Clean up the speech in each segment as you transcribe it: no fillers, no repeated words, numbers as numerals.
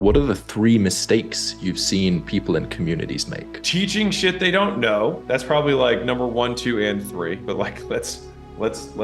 What are the 3 mistakes you've seen people in communities make? Teaching shit they don't know. That's probably like number 1, 2, and 3. But like, let's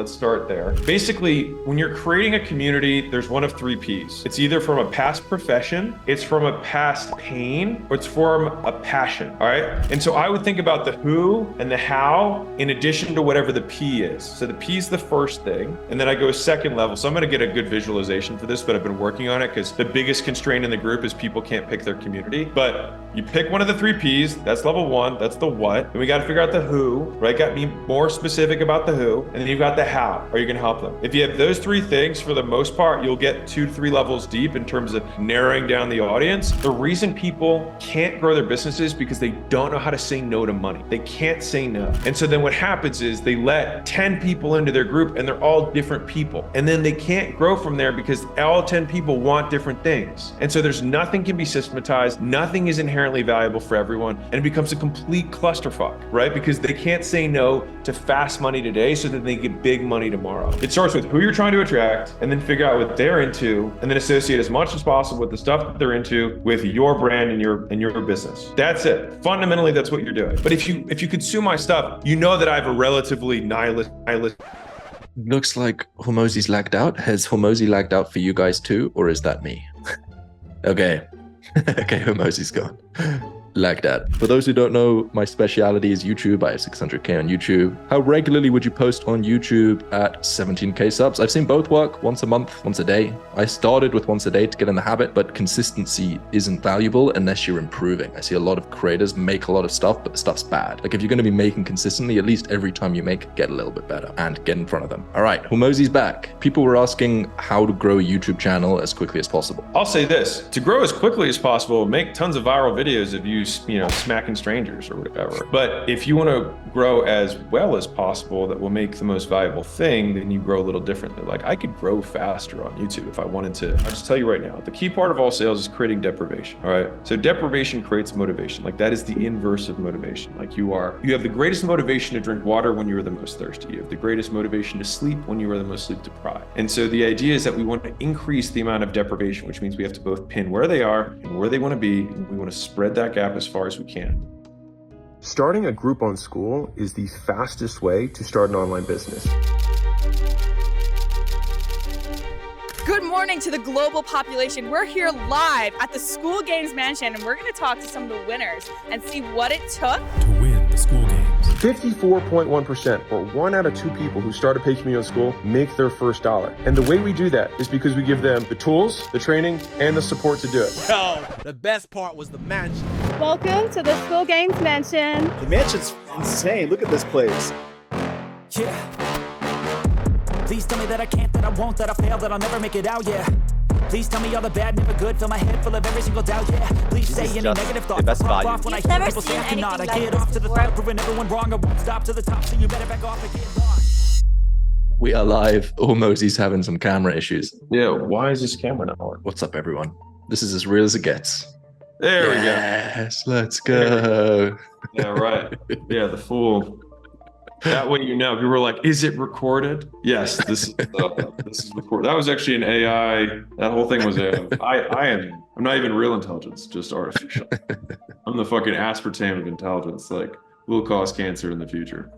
start there. Basically, when you're creating a community, there's one of 3 P's. It's either from a past profession, it's from a past pain, or it's from a passion, all right? And so I would think about the who and the how in addition to whatever the P is. So the P is the first thing, and then I go a second level. So I'm gonna get a good visualization for this, but I've been working on it because the biggest constraint in the group is people can't pick their community. But you pick one of the 3 P's, that's level 1, that's the what. And we gotta figure out the who, right? Got to be more specific about the who. And then you've got the how. Are you gonna help them? If you have those 3 things, for the most part, you'll get 2 to 3 levels deep in terms of narrowing down the audience. The reason people can't grow their businesses is because they don't know how to say no to money. They can't say no. And so then what happens is they let 10 people into their group and they're all different people. And then they can't grow from there because all 10 people want different things. And so there's nothing can be systematized. Nothing is inherently valuable for everyone. And it becomes a complete clusterfuck, right? Because they can't say no to fast money today so that they get big money tomorrow. It starts with who you're trying to attract and then figure out what they're into and then associate as much as possible with the stuff that they're into with your brand and your business. That's it. Fundamentally, that's what you're doing. But if you consume my stuff, you know that I have a relatively nihilist. Looks like Hormozi's lagged out. Has Hormozi lagged out for you guys too, or is that me? Okay. Okay, Hormozi's gone. Lagged out. For those who don't know, my speciality is YouTube. I have 600K on YouTube. How regularly would you post on YouTube at 17K subs? I've seen both work, once a month, once a day. I started with once a day to get in the habit, but consistency isn't valuable unless you're improving. I see a lot of creators make a lot of stuff, but the stuff's bad. Like if you're going to be making consistently, at least every time you make, get a little bit better and get in front of them. All right, Hormozi's back. People were asking how to grow a YouTube channel as quickly as possible. I'll say this, to grow as quickly as possible, make tons of viral videos of you smacking strangers or whatever. But if you want to grow as well as possible that will make the most valuable thing, then you grow a little differently. Like I could grow faster on YouTube if I wanted to. I'll just tell you right now, the key part of all sales is creating deprivation, all right? So deprivation creates motivation. Like that is the inverse of motivation. Like you have the greatest motivation to drink water when you are the most thirsty. You have the greatest motivation to sleep when you are the most sleep deprived. And so the idea is that we want to increase the amount of deprivation, which means we have to both pin where they are and where they want to be. And we want to spread that gap as far as we can. Starting a group on Skool is the fastest way to start an online business. Good morning to the global population. We're here live at the SkoolGames mansion, and we're going to talk to some of the winners and see what it took to win the SkoolGames. 54.1%, or 1 out of 2 people who start a paid community on Skool make their first dollar. And the way we do that is because we give them the tools, the training, and the support to do it. Yo, the best part was the mansion. Welcome to the SkoolGames mansion. The mansion's insane. Look at this place. Yeah. Please tell me that I can't, that I won't, that I fail, that I'll never make it out, yeah. Please tell me all the bad, never good, fill my head full of every single doubt, yeah. Please say any negative thoughts, best pop value. off when I You've hear never people say seen I cannot. I anything get like off this to the before. top, proving everyone wrong, I won't stop to the top, so you better back off and get lost. We are live. Hormozi's having some camera issues. Yeah, why is this camera not working? What's up, everyone? This is as real as it gets. There we go. Yes, let's go. Yeah, right. Yeah, the fool. That way, people were like, "Is it recorded?" Yes, this is recorded. That was actually an AI. That whole thing was I'm not even real intelligence, just artificial. I'm the fucking aspartame of intelligence. Like, will cause cancer in the future.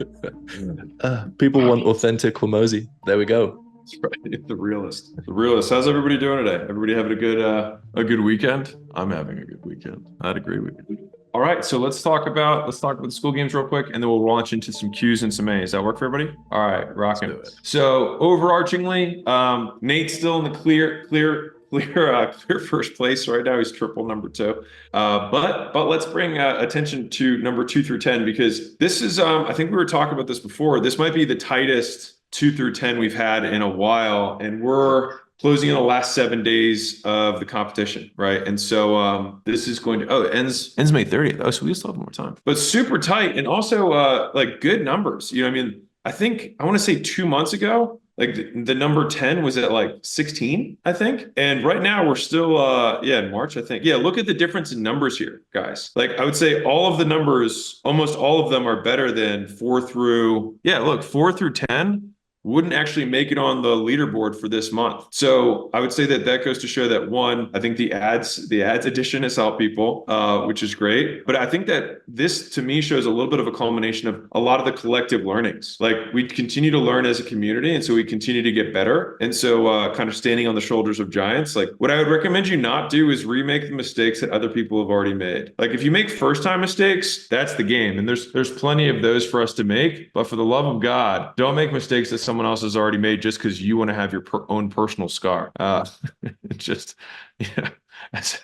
People want authentic Hormozi. There we go. That's right. The realist. The realist. How's everybody doing today? Everybody having a good weekend? I'm having a good weekend. I had a great weekend. All right, so let's talk about the SkoolGames real quick, and then we'll launch into some Q's and some A's. Does that work for everybody? All right, rocking. So overarchingly, Nate's still in the clear first place right now. He's triple number 2. But let's bring attention to number 2 through 10, because this is I think we were talking about this before. This might be the tightest 2 through 10 we've had in a while, and we're closing in the last 7 days of the competition, right? And so this is going to, it ends May 30th. Oh, so we still have more time. But super tight, and also like good numbers. I mean, I want to say 2 months ago, like the number 10 was at like 16, I think. And right now we're still, in March, I think. Yeah, look at the difference in numbers here, guys. Like I would say all of the numbers, almost all of them are better than 4 through 10 wouldn't actually make it on the leaderboard for this month. So I would say that that goes to show that, one, I think the ads addition has helped people, which is great. But I think that this to me shows a little bit of a culmination of a lot of the collective learnings. Like, we continue to learn as a community, and so we continue to get better. And so kind of standing on the shoulders of giants, like, what I would recommend you not do is remake the mistakes that other people have already made. Like, if you make first time mistakes, that's the game. And there's plenty of those for us to make. But for the love of God, don't make mistakes that someone else has already made just because you want to have your own personal scar. Just, yeah, that's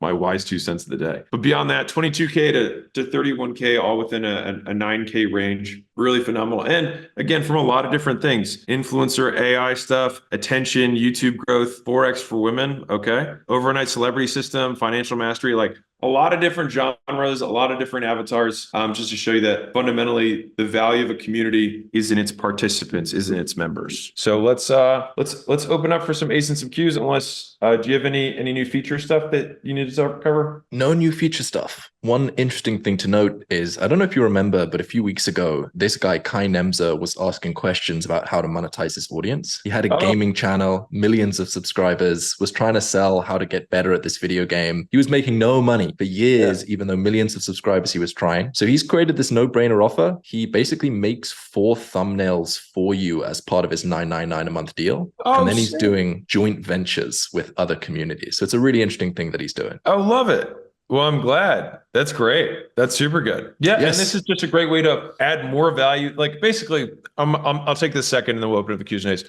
my wise 2 cents of the day. But beyond that, 22K to 31K, all within a 9K range, really phenomenal. And again, from a lot of different things: influencer, AI stuff, attention, YouTube growth, Forex for women, okay, overnight celebrity system, financial mastery, like a lot of different genres, a lot of different avatars, just to show you that fundamentally the value of a community is in its participants, is in its members. So let's open up for some A's and some Q's. Unless, do you have any new feature stuff that you need to cover? No new feature stuff. One interesting thing to note is, I don't know if you remember, but a few weeks ago, this guy, Kai Nemza, was asking questions about how to monetize his audience. He had a gaming channel, millions of subscribers, was trying to sell how to get better at this video game. He was making no money for years, even though millions of subscribers he was trying. So he's created this no-brainer offer. He basically makes 4 thumbnails for you as part of his $9.99 a month deal. And then he's doing joint ventures with other communities. So it's a really interesting thing that he's doing. Oh, love it. Well, I'm glad. That's great. That's super good. Yeah. Yes. And this is just a great way to add more value. Like, basically, I'll take this second and then we'll open up the Q's and A's.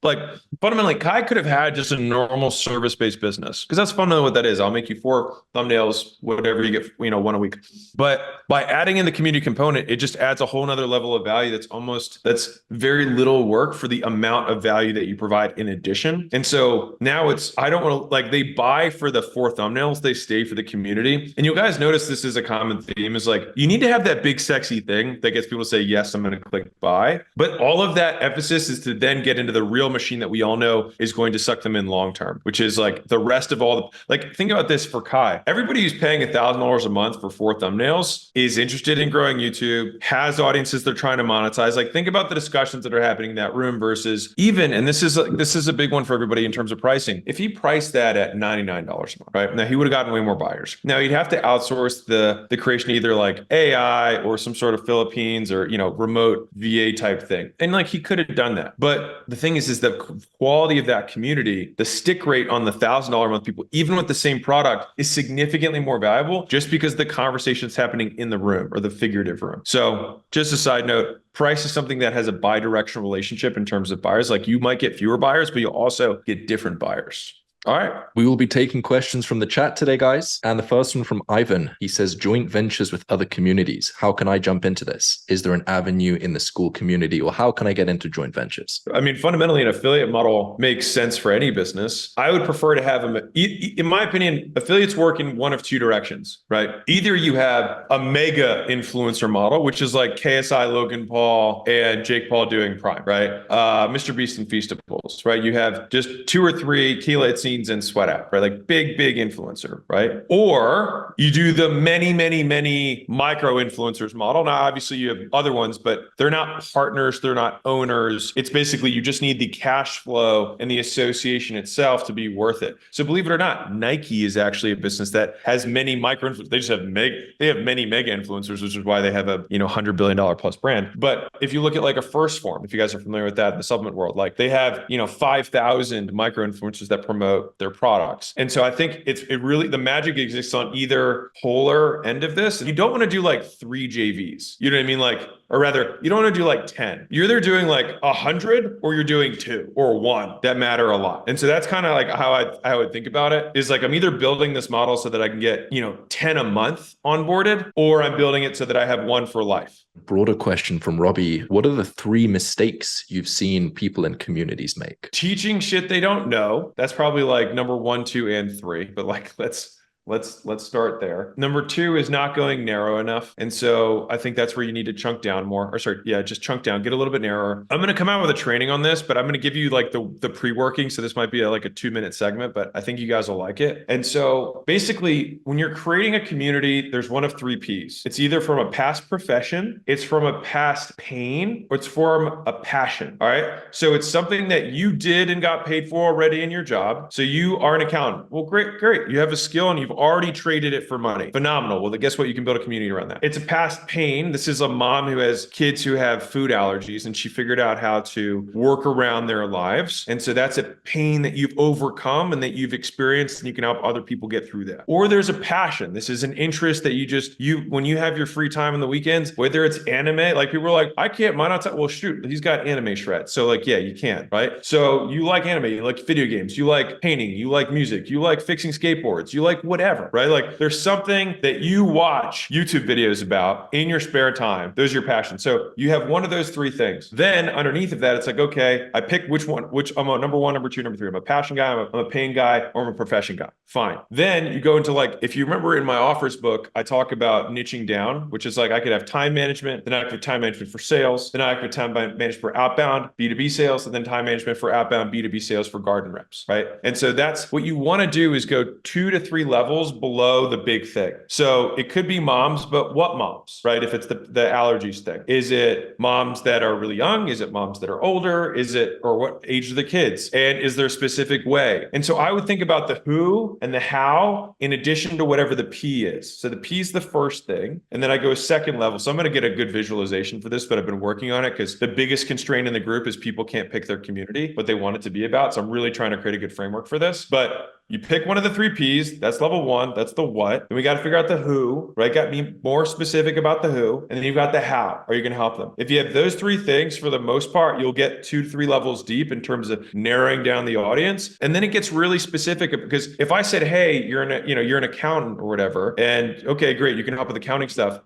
Like, fundamentally, Kai could have had just a normal service-based business, because that's fundamentally what that is. I'll make you 4 thumbnails, whatever you get, 1 a week. But by adding in the community component, it just adds a whole nother level of value that's very little work for the amount of value that you provide in addition. And so now I don't want to, like, they buy for the 4 thumbnails, they stay for the community. And you guys notice this is a common theme, is like, you need to have that big sexy thing that gets people to say, yes, I'm going to click buy. But all of that emphasis is to then get into the real machine that we all know is going to suck them in long term, which is like the rest of all the, like, think about this for Kai. Everybody who's paying $1,000 a month for 4 thumbnails is interested in growing YouTube, has audiences they're trying to monetize. Like, think about the discussions that are happening in that room versus even, and this is a big one for everybody in terms of pricing. If he priced that at $99 a month, right? Now he would have gotten way more buyers. Now he'd have to outsource the creation of either like AI or some sort of Philippines or, remote VA type thing. And like, he could have done that. But the thing is the quality of that community, the stick rate on the $1,000 a month people, even with the same product, is significantly more valuable just because the conversation is happening in the room or the figurative room. So just a side note, price is something that has a bi-directional relationship in terms of buyers. Like, you might get fewer buyers, but you'll also get different buyers. All right. We will be taking questions from the chat today, guys. And the first one from Ivan. He says, joint ventures with other communities. How can I jump into this? Is there an avenue in the Skool community, or how can I get into joint ventures? I mean, fundamentally, an affiliate model makes sense for any business. I would prefer to have them, in my opinion, affiliates work in one of 2 directions, right? Either you have a mega influencer model, which is like KSI, Logan Paul, and Jake Paul doing Prime, right? Mr. Beast and Feastables, right? You have just 2 or 3 Keela and Sweat Out, right? Like big influencer, right? Or you do the many micro influencers model. Now, obviously you have other ones, but they're not partners. They're not owners. It's basically, you just need the cash flow and the association itself to be worth it. So believe it or not, Nike is actually a business that has many micro influencers. They just have many mega influencers, which is why they have a, $100 billion plus brand. But if you look at like a First Form, if you guys are familiar with that in the supplement world, like they have, 5,000 micro influencers that promote their products. And so I think it really, the magic exists on either polar end of this. You don't want to do like 3 JVs. You know what I mean? Like, or rather, you don't want to do like 10. You're either doing like 100 or you're doing 2 or 1 that matter a lot. And so that's kind of like how I would think about it, is like, I'm either building this model so that I can get, 10 a month onboarded, or I'm building it so that I have 1 for life. Broader question from Robbie. What are the 3 mistakes you've seen people in communities make? Teaching shit they don't know. That's probably like number 1, 2, and 3. But like, let's let's start there. Number 2 is not going narrow enough. And so I think that's where you need to chunk down more, or sorry, yeah, just chunk down, get a little bit narrower. I'm going to come out with a training on this, but I'm going to give you like the pre-working. So this might be like a 2-minute segment, but I think you guys will like it. And so basically when you're creating a community, there's one of 3 P's. It's either from a past profession, it's from a past pain, or it's from a passion. All right. So it's something that you did and got paid for already in your job. So you are an accountant. Well, great. You have a skill and you've already traded it for money. Phenomenal. Well, then guess what? You can build a community around that. It's a past pain. This is a mom who has kids who have food allergies and she figured out how to work around their lives. And so that's a pain that you've overcome and that you've experienced and you can help other people get through that. Or there's a passion. This is an interest that when you have your free time on the weekends, whether it's anime, like people are like, I can't, why not? Well, shoot, he's got anime shreds. So like, yeah, you can, right? So you like anime, you like video games, you like painting, you like music, you like fixing skateboards, you like whatever, right? Like there's something that you watch YouTube videos about in your spare time. Those are your passions. So you have one of those 3 things. Then underneath of that, it's like, okay, I pick which I'm a number 1, number 2, number 3. I'm a passion guy, I'm a pain guy, or I'm a profession guy. Fine. Then you go into like, if you remember in my offers book, I talk about niching down, which is like, I could have time management, then I could have time management for sales, then I could have time management for outbound B2B sales, and then time management for outbound B2B sales for garden reps, right? And so that's what you want to do is go 2 to 3 levels below the big thing. So it could be moms, but what moms, right? If it's the allergies thing, is it moms that are really young? Is it moms that are older? Or what age are the kids? And is there a specific way? And so I would think about the who and the how in addition to whatever the P is. So the P is the first thing. And then I go a second level. So I'm going to get a good visualization for this, but I've been working on it because the biggest constraint in the group is people can't pick their community, what they want it to be about. So I'm really trying to create a good framework for this. But you pick one of the 3 P's. That's level 1. That's the what. Then we got to figure out the who, right? Got to be more specific about the who. And then you've got the how. Are you going to help them? If you have those 3 things, for the most part, you'll get 2 to 3 levels deep in terms of narrowing down the audience. And then it gets really specific because if I said, hey, you're an accountant or whatever, and okay, great, you can help with accounting stuff.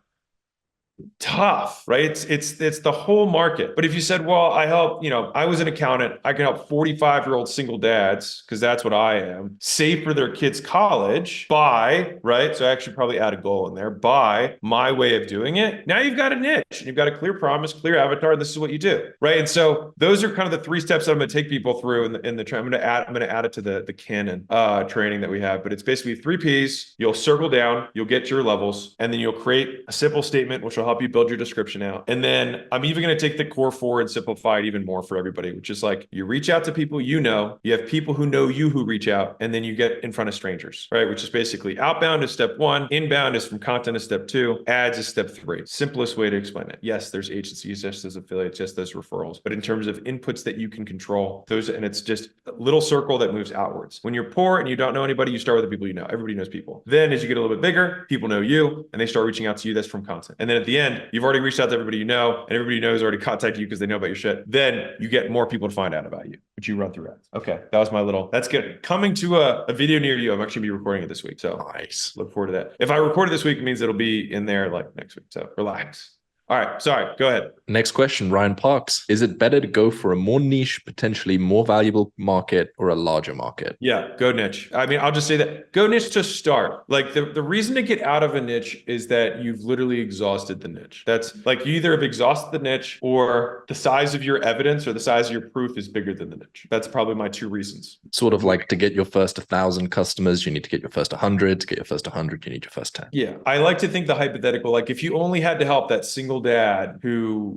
Tough, right? It's the whole market. But if you said, well, I help, I was an accountant, I can help 45-year-old single dads, because that's what I am, save for their kids' college by, right? So I actually probably add a goal in there, by my way of doing it. Now you've got a niche and you've got a clear promise, clear avatar, and this is what you do, right? And so those are kind of the 3 steps that I'm going to take people through in the I'm going to add it to the canon training that we have. But it's basically 3 P's. You'll circle down, you'll get your levels, and then you'll create a simple statement, which will help you build your description out. And then I'm even going to take the core 4 and simplify it even more for everybody, which is like, you reach out to people you have people who know you who reach out, and then you get in front of strangers, right? Which is basically outbound is step 1, inbound is from content is step 2, ads is step 3. Simplest way to explain it. Yes, there's agencies, yes, there's affiliates, yes, there's referrals, but in terms of inputs that you can control, those, and it's just a little circle that moves outwards. When you're poor and you don't know anybody, you start with the people you know. Everybody knows people. Then as you get a little bit bigger, people know you and they start reaching out to you. That's from content. And then at the end, you've already reached out to everybody you know, and everybody you know has already contacted you because they know about your shit. Then you get more people to find out about you, which you run through ads. Okay, that was my little, that's good. Coming to a video near you. I'm actually going to be recording it this week. So nice. Look forward to that. If I record it this week, it means it'll be in there like next week. So relax. All right. Sorry. Go ahead. Next question, Ryan Parks. Is it better to go for a more niche, potentially more valuable market or a larger market? Yeah, go niche. I mean, I'll just say that. Go niche to start. Like the reason to get out of a niche is that you've literally exhausted the niche. That's like you either have exhausted the niche or the size of your evidence or the size of your proof is bigger than the niche. That's probably my 2 reasons. Sort of like to get your first 1,000 customers, you need to get your first 100. To get your first 100, you need your first 10. Yeah. I like to think the hypothetical, like if you only had to help that single dad who,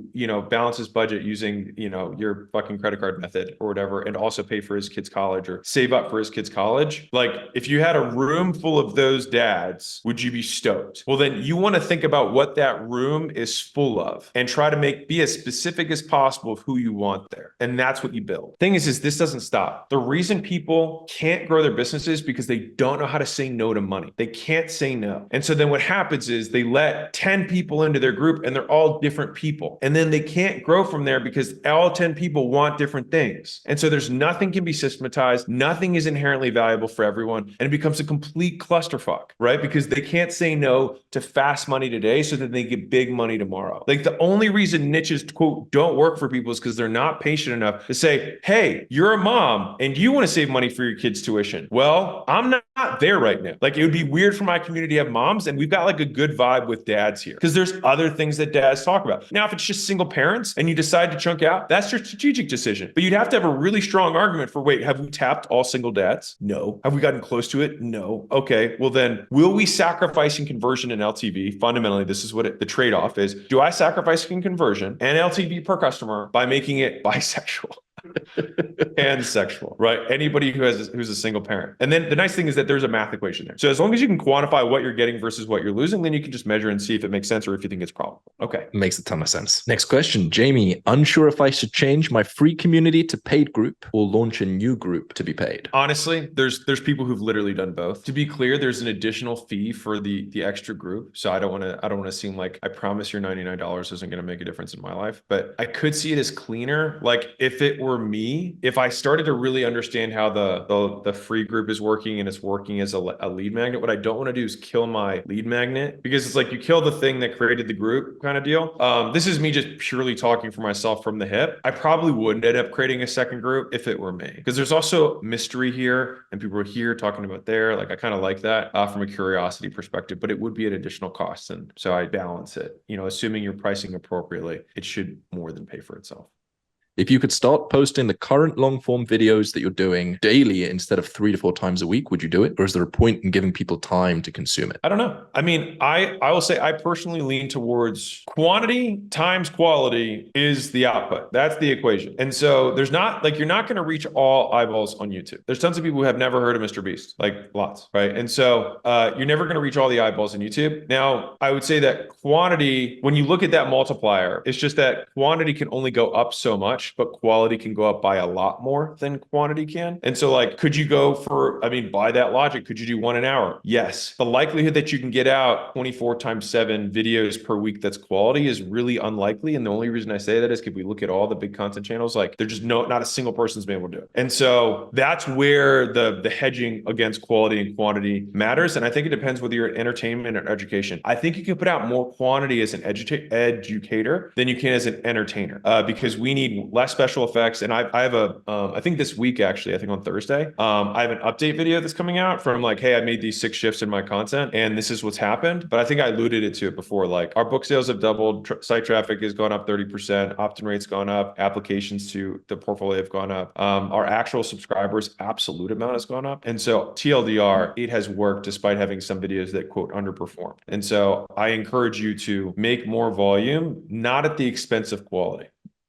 balances budget using, your fucking credit card method or whatever, and also pay for his kid's college or save up for his kid's college. Like if you had a room full of those dads, would you be stoked? Well, then you want to think about what that room is full of and try to be as specific as possible of who you want there. And that's what you build. Thing is this doesn't stop. The reason people can't grow their businesses because they don't know how to say no to money. They can't say no. And so then what happens is they let 10 people into their group and they're they're all different people. And then they can't grow from there because all 10 people want different things. And so there's nothing can be systematized. Nothing is inherently valuable for everyone. And it becomes a complete clusterfuck, right? Because they can't say no to fast money today so that they get big money tomorrow. Like the only reason niches, quote, don't work for people is because they're not patient enough to say, hey, you're a mom and you want to save money for your kids' tuition. Well, I'm not there right now. Like it would be weird for my community to have moms, and we've got like a good vibe with dads here because there's other things that dads talk about. Now, if it's just single parents and you decide to chunk out, that's your strategic decision. But you'd have to have a really strong argument for, wait, have we tapped all single dads? No. Have we gotten close to it? No. Okay. Well then, will we sacrifice in conversion and LTV? Fundamentally, this is what the trade-off is. Do I sacrifice in conversion and LTV per customer by making it bisexual? And sexual, right? Anybody who's a single parent. And then the nice thing is that there's a math equation there. So as long as you can quantify what you're getting versus what you're losing, then you can just measure and see if it makes sense or if you think it's probable. Okay. Makes a ton of sense. Next question, Jamie. Unsure if I should change my free community to paid group or launch a new group to be paid. Honestly, there's people who've literally done both. To be clear, there's an additional fee for the extra group. So I don't want to seem like I promise your $99 isn't going to make a difference in my life, but I could see it as cleaner. Like if it were me, if I started to really understand how the free group is working and it's working as a lead magnet, what I don't want to do is kill my lead magnet, because it's like you kill the thing that created the group kind of deal. This is me just purely talking for myself from the hip. I probably wouldn't end up creating a second group if it were me, because there's also mystery here and people are here talking about there. Like I kind of like that from a curiosity perspective, but it would be at additional costs. And so I balance it, assuming you're pricing appropriately, it should more than pay for itself. If you could start posting the current long form videos that you're doing daily instead of 3 to 4 times a week, would you do it? Or is there a point in giving people time to consume it? I don't know. I mean, I will say I personally lean towards quantity times quality is the output. That's the equation. And so there's not like, you're not going to reach all eyeballs on YouTube. There's tons of people who have never heard of Mr. Beast, like lots, right? And so you're never going to reach all the eyeballs on YouTube. Now, I would say that quantity, when you look at that multiplier, it's just that quantity can only go up so much, but quality can go up by a lot more than quantity can. And so like, could you go for, by that logic, could you do 1 an hour? Yes. The likelihood that you can get out 24 times 7 videos per week that's quality is really unlikely. And the only reason I say that is because we look at all the big content channels, like they're just not a single person's been able to do it. And so that's where the hedging against quality and quantity matters. And I think it depends whether you're in entertainment or education. I think you can put out more quantity as an educator than you can as an entertainer, because we need less special effects. And I have I think this week, actually, I think on Thursday, I have an update video that's coming out from like, hey, I made these 6 shifts in my content and this is what's happened. But I think I alluded to it before, like our book sales have doubled, site traffic has gone up 30%, opt-in rate's gone up, applications to the portfolio have gone up. Our actual subscribers absolute amount has gone up. And so TLDR, it has worked despite having some videos that quote underperformed. And so I encourage you to make more volume, not at the expense of quality.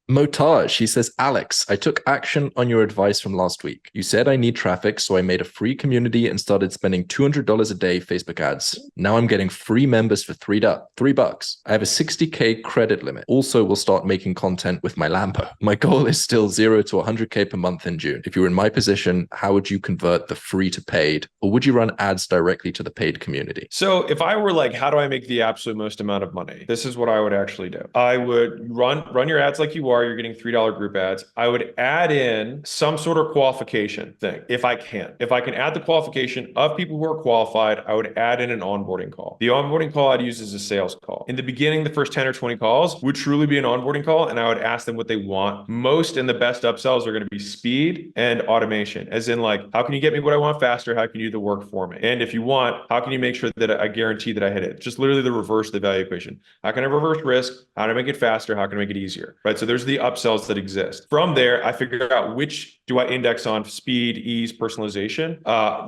Motage, he says, Alex, I took action on your advice from last week. You said I need traffic, so I made a free community and started spending $200 a day Facebook ads. Now I'm getting free members for $3. I have a 60K credit limit. Also, will start making content with my Lambo. My goal is still 0 to 100K per month in June. If you were in my position, how would you convert the free to paid? Or would you run ads directly to the paid community? So if I were like, how do I make the absolute most amount of money? This is what I would actually do. I would run your ads like you are. You're getting $3 group ads. I would add in some sort of qualification thing if I can. If I can add the qualification of people who are qualified, I would add in an onboarding call. The onboarding call I'd use as a sales call. In the beginning, the first 10 or 20 calls would truly be an onboarding call, and I would ask them what they want. Most and the best upsells are going to be speed and automation, as in like, how can you get me what I want faster? How can you do the work for me? And if you want, how can you make sure that I guarantee that I hit it? Just literally the reverse of the value equation. How can I reverse risk? How do I make it faster? How can I make it easier? Right? So there's the upsells that exist. From there, I figure out which do I index on: speed, ease, personalization,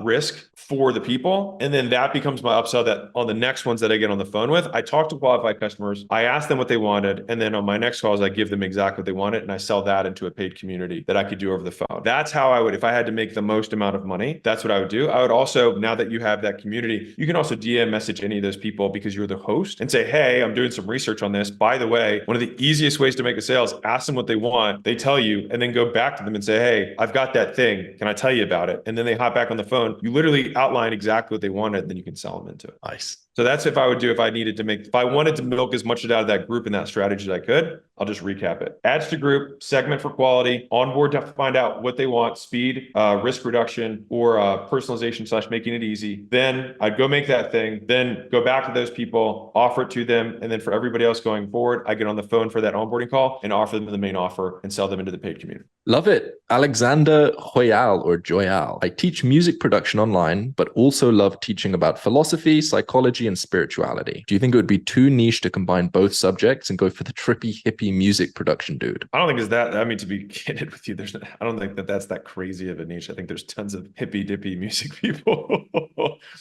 risk for the people. And then that becomes my upsell that on the next ones that I get on the phone with, I talk to qualified customers, I ask them what they wanted. And then on my next calls, I give them exactly what they wanted. And I sell that into a paid community that I could do over the phone. That's how I would, if I had to make the most amount of money, that's what I would do. I would also, now that you have that community, you can also DM message any of those people because you're the host and say, hey, I'm doing some research on this. By the way, one of the easiest ways to make a sale is ask them what they want, they tell you, and then go back to them and say, hey, I've got that thing. Can I tell you about it? And then they hop back on the phone. You literally outline exactly what they wanted, and then you can sell them into it. Nice. So that's if I wanted to milk as much out of that group and that strategy as I could. I'll just recap it. Ads to group, segment for quality, onboard to find out what they want, speed, risk reduction, or personalization / making it easy. Then I'd go make that thing, then go back to those people, offer it to them. And then for everybody else going forward, I get on the phone for that onboarding call and offer them the main offer and sell them into the paid community. Love it. Alexander Joyal or Joyal. I teach music production online, but also love teaching about philosophy, psychology, and spirituality. Do you think it would be too niche to combine both subjects and go for the trippy hippie music production dude? I don't think it's that. I mean, to be candid with you, I don't think that's that crazy of a niche. I think there's tons of hippie dippy music people.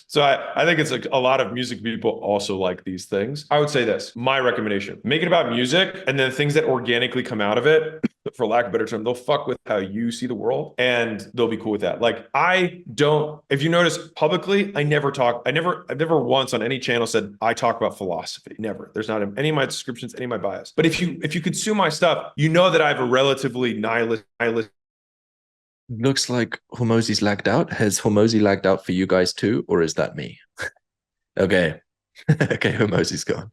So I think it's a lot of music people also like these things. I would say this, my recommendation, make it about music, and then things that organically come out of it, for lack of a better term, they'll fuck with how you see the world, and they'll be cool with that. Like if you notice publicly, I've never once on any channel said I talk about philosophy. Never. There's not any of my descriptions, any of my bias. But if you consume my stuff, you know that I have a relatively nihilist. Looks like Hormozi's lagged out. Has Hormozi lagged out for you guys too, or is that me? Okay. Okay, Hormozi's gone.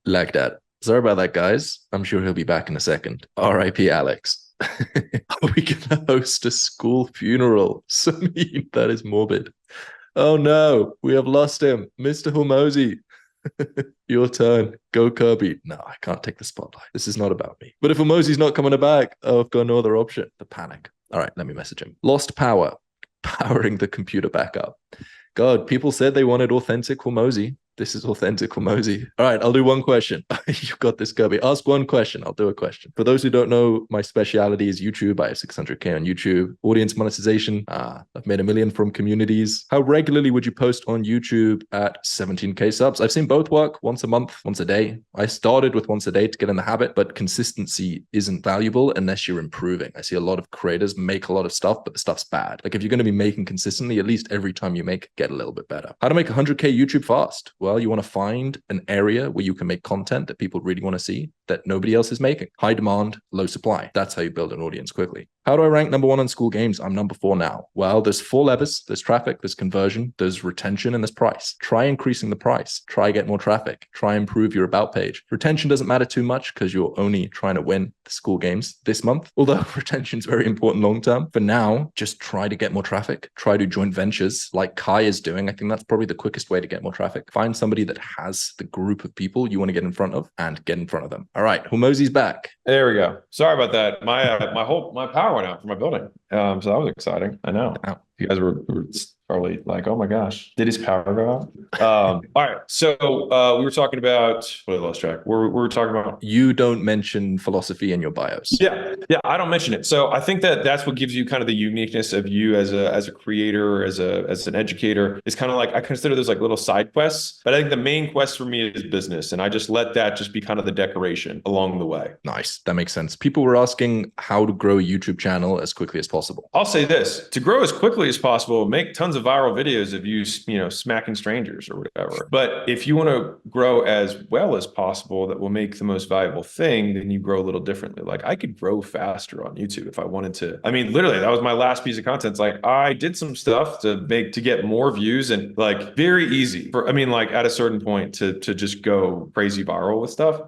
Lagged out. Sorry about that, guys. I'm sure he'll be back in a second. R.I.P. Alex. Are we gonna host a school funeral? Samin, that is morbid. Oh no, we have lost him. Mr. Hormozi. Your turn. Go Kirby. No, I can't take the spotlight. This is not about me. But if Hormozi's not coming back, I've got no other option. The panic. All right, let me message him. Lost power. Powering the computer back up. God, people said they wanted authentic Hormozi. This is authentic Hormozi. All right, I'll do one question. You've got this, Kirby. Ask one question. I'll do a question. For those who don't know, my speciality is YouTube. I have 600K on YouTube. Audience monetization. I've made $1 million from communities. How regularly would you post on YouTube at 17K subs? I've seen both work. Once a month, once a day. I started with once a day to get in the habit, but consistency isn't valuable unless you're improving. I see a lot of creators make a lot of stuff, but the stuff's bad. Like if you're going to be making consistently, at least every time you make, get a little bit better. How to make 100K YouTube fast? Well, you want to find an area where you can make content that people really want to see that nobody else is making. High demand, low supply. That's how you build an audience quickly. How do I rank number 1 on SkoolGames? I'm number 4 now. Well, there's 4 levers. There's traffic, there's conversion, there's retention, and there's price. Try increasing the price. Try get more traffic. Try improve your about page. Retention doesn't matter too much because you're only trying to win the SkoolGames this month. Although retention is very important long term. For now, just try to get more traffic. Try to joint ventures like Kai is doing. I think that's probably the quickest way to get more traffic. Find somebody that has the group of people you want to get in front of and get in front of them. All right, Hormozi's back. There we go. Sorry about that. My power went out from my building. So that was exciting. I know. You guys were probably like, oh my gosh, did his power go out? All right. So we were talking about, I lost track. We were talking about. You don't mention philosophy in your bios. Yeah, I don't mention it. So I think that's what gives you kind of the uniqueness of you as a creator, as an educator. It's kind of like, I consider those like little side quests, but I think the main quest for me is business. And I just let that just be kind of the decoration along the way. Nice. That makes sense. People were asking how to grow a YouTube channel as quickly as possible. I'll say this, to grow as quickly as possible, make tons of viral videos of you smacking strangers or whatever. But if you want to grow as well as possible, that will make the most valuable thing, then you grow a little differently. Like I could grow faster on YouTube if I wanted to. I mean, literally, that was my last piece of content. It's like I did some stuff to get more views, and like very easy at a certain point to just go crazy viral with stuff.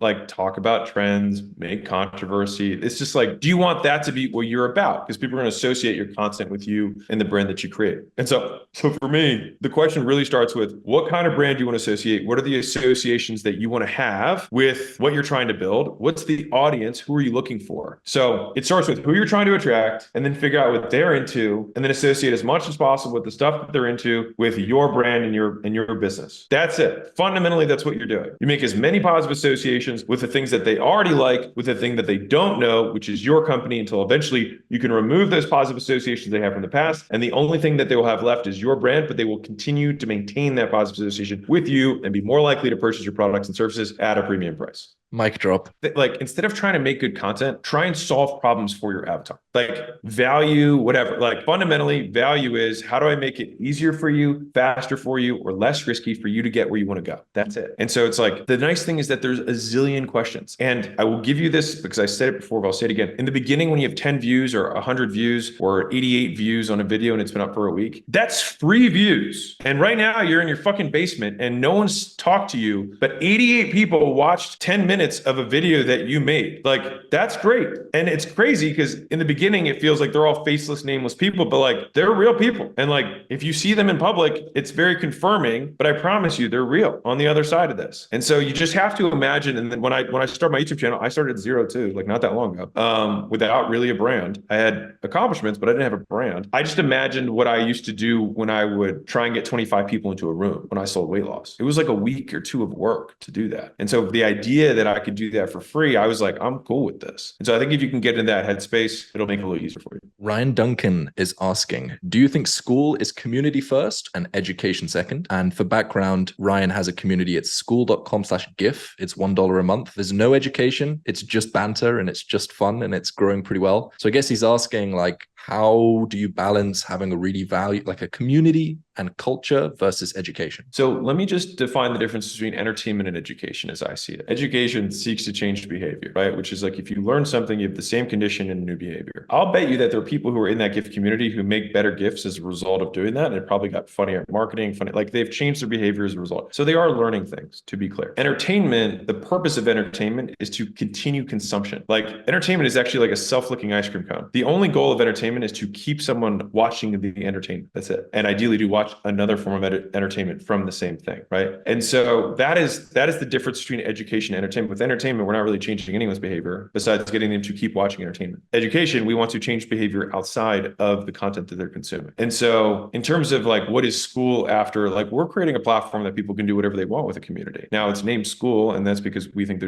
Like talk about trends, make controversy. It's just like, do you want that to be what you're about? Because people are going to associate your content with you and the brand that you create. And so for me, the question really starts with what kind of brand do you want to associate? What are the associations that you want to have with what you're trying to build? What's the audience? Who are you looking for? So it starts with who you're trying to attract, and then figure out what they're into, and then associate as much as possible with the stuff that they're into with your brand and your business. That's it. Fundamentally, that's what you're doing. You make as many positive associations with the things that they already like, with the thing that they don't know, which is your company, until eventually you can remove those positive associations they have from the past. And the only thing that they will have left is your brand, but they will continue to maintain that positive association with you and be more likely to purchase your products and services at a premium price. Mic drop. Like, instead of trying to make good content, try and solve problems for your avatar. Like value, whatever. Like fundamentally, value is how do I make it easier for you, faster for you, or less risky for you to get where you want to go? That's it. And so it's like, the nice thing is that there's a zillion questions. And I will give you this because I said it before, but I'll say it again. In the beginning, when you have 10 views or 100 views or 88 views on a video and it's been up for a week, that's free views. And right now you're in your fucking basement and no one's talked to you, but 88 people watched 10 minutes of a video that you made. Like, that's great. And it's crazy because in the beginning, it feels like they're all faceless, nameless people, but like, they're real people. And like, if you see them in public, it's very confirming, but I promise you, they're real on the other side of this. And so you just have to imagine. And then when I started my YouTube channel, I started at 0 too, like not that long ago, without really a brand. I had accomplishments, but I didn't have a brand. I just imagined what I used to do when I would try and get 25 people into a room when I sold weight loss. It was like a week or two of work to do that. And so the idea that I could do that for free, I was like, I'm cool with this. And so I think if you can get in that headspace, it'll make it a little easier for you. Ryan Duncan is asking, do you think Skool is community first and education second? And for background, Ryan has a community at skool.com/gif. It's $1 a month. There's no education. It's just banter and it's just fun and it's growing pretty well. So I guess he's asking, like, how do you balance having a really like a community and culture versus education? So let me just define the difference between entertainment and education as I see it. Education seeks to change behavior, right? Which is like, if you learn something, you have the same condition and new behavior. I'll bet you that there are people who are in that gift community who make better gifts as a result of doing that. And it probably got funnier marketing, like they've changed their behavior as a result. So they are learning things, to be clear. Entertainment, the purpose of entertainment is to continue consumption. Like, entertainment is actually like a self-licking ice cream cone. The only goal of entertainment is to keep someone watching the entertainment. That's it. And ideally to watch another form of entertainment from the same thing, right? And so that is the difference between education and entertainment. With entertainment, we're not really changing anyone's behavior besides getting them to keep watching entertainment. Education, we want to change behavior outside of the content that they're consuming. And so in terms of like, what is Skool after, like, we're creating a platform that people can do whatever they want with a community. Now it's named Skool, and that's because we think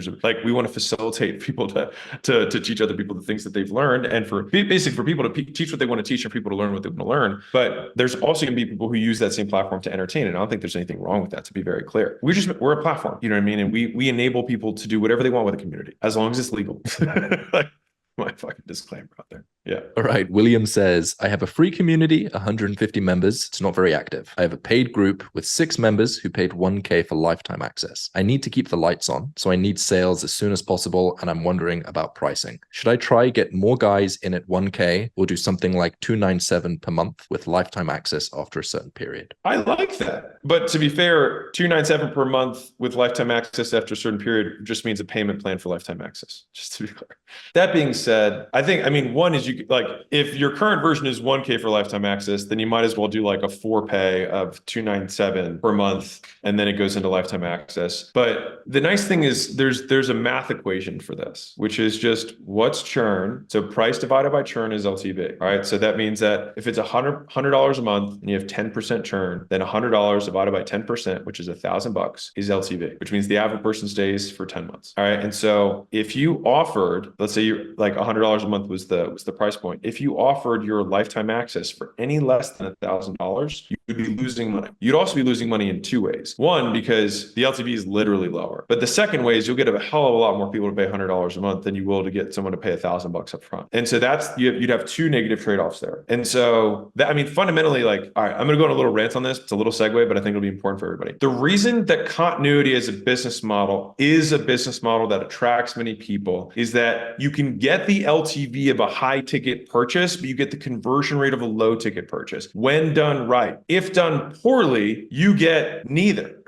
we want to facilitate people to teach other people the things that they've learned, and for people to teach what they want to teach and people to learn what they want to learn. But there's also going to be people who use that same platform to entertain. And I don't think there's anything wrong with that, to be very clear. We're a platform, you know what I mean? And we enable people to do whatever they want with a community, as long as it's legal. Like, my fucking disclaimer out there. Yeah. All right. William says, I have a free community, 150 members. It's not very active. I have a paid group with 6 members who paid $1K for lifetime access. I need to keep the lights on, so I need sales as soon as possible, and I'm wondering about pricing. Should I try get more guys in at 1K or do something like $297 per month with lifetime access after a certain period? I like that. But to be fair, $297 per month with lifetime access after a certain period just means a payment plan for lifetime access, just to be clear. That being said, one is, if your current version is 1K for lifetime access, then you might as well do like a 4-pay of $297 per month, and then it goes into lifetime access. But the nice thing is there's a math equation for this, which is just what's churn. So price divided by churn is LTV. All right. So that means that if it's $100 a month and you have 10% churn, then $100 divided by 10%, which is $1,000, is LTV, which means the average person stays for 10 months. All right. And so if you offered, let's say you're like $100 a month was the price point. If you offered your lifetime access for any less than $1,000, you would be losing money. You'd also be losing money in 2 ways. One, because the LTV is literally lower. But the second way is you'll get a hell of a lot more people to pay $100 a month than you will to get someone to pay $1,000 up front. And so you'd have 2 negative trade-offs there. And so fundamentally, like, all right, I'm going to go on a little rant on this. It's a little segue, but I think it'll be important for everybody. The reason that continuity as a business model is a business model that attracts many people is that you can get the LTV of a high ticket purchase, but you get the conversion rate of a low ticket purchase when done right. If done poorly, you get neither.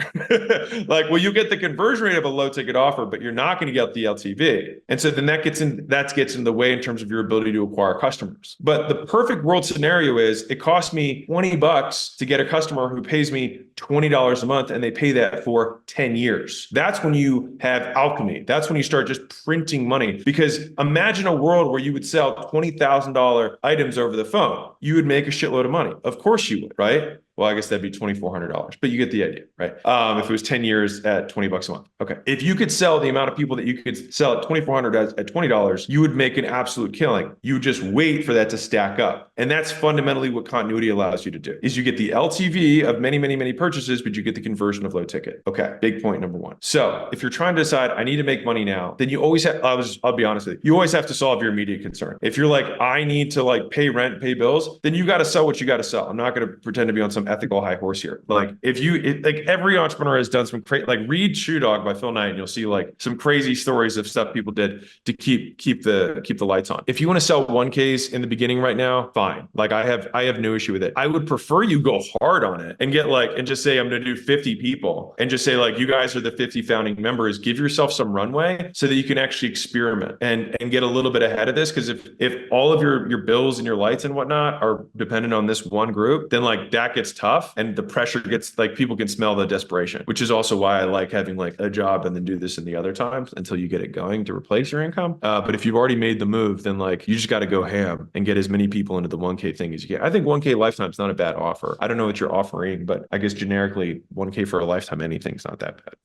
You get the conversion rate of a low ticket offer, but you're not going to get the LTV. And so then that gets in the way in terms of your ability to acquire customers. But the perfect world scenario is it costs me $20 to get a customer who pays me $20 a month, and they pay that for 10 years. That's when you have alchemy. That's when you start just printing money. Because imagine a world where you would sell $20,000 items over the phone. You would make a shitload of money. Of course you would, right? Well, I guess that'd be $2,400, but you get the idea, right? If it was 10 years at 20 bucks a month. Okay. If you could sell the amount of people that you could sell at 2,400 at $20, you would make an absolute killing. You would just wait for that to stack up. And that's fundamentally what continuity allows you to do, is you get the LTV of many, many, many purchases, but you get the conversion of low ticket. Okay. Big point number one. So if you're trying to decide, I need to make money now, then you always have, I'll be honest with you always have to solve your immediate concern. If you're like, I need to like pay rent, pay bills, then you got to sell what you got to sell. I'm not going to pretend to be on some ethical high horse here. Like like every entrepreneur has done some like read Shoe Dog by Phil Knight, and you'll see like some crazy stories of stuff people did to keep the lights on. If you want to sell 1Ks in the beginning right now, fine. Like I have no issue with it. I would prefer you go hard on it and get like, and just say, I'm going to do 50 people and just say like, you guys are the 50 founding members. Give yourself some runway so that you can actually experiment and get a little bit ahead of this. Because if all of your bills and your lights and whatnot are dependent on this one group, then like that gets tough and the pressure gets like, people can smell the desperation, which is also why I like having like a job and then do this in the other times until you get it going to replace your income. But if you've already made the move, then like you just got to go ham and get as many people into the 1K thing as you can. I think 1K lifetime is not a bad offer. I don't know what you're offering, but I guess generically 1K for a lifetime, anything's not that bad.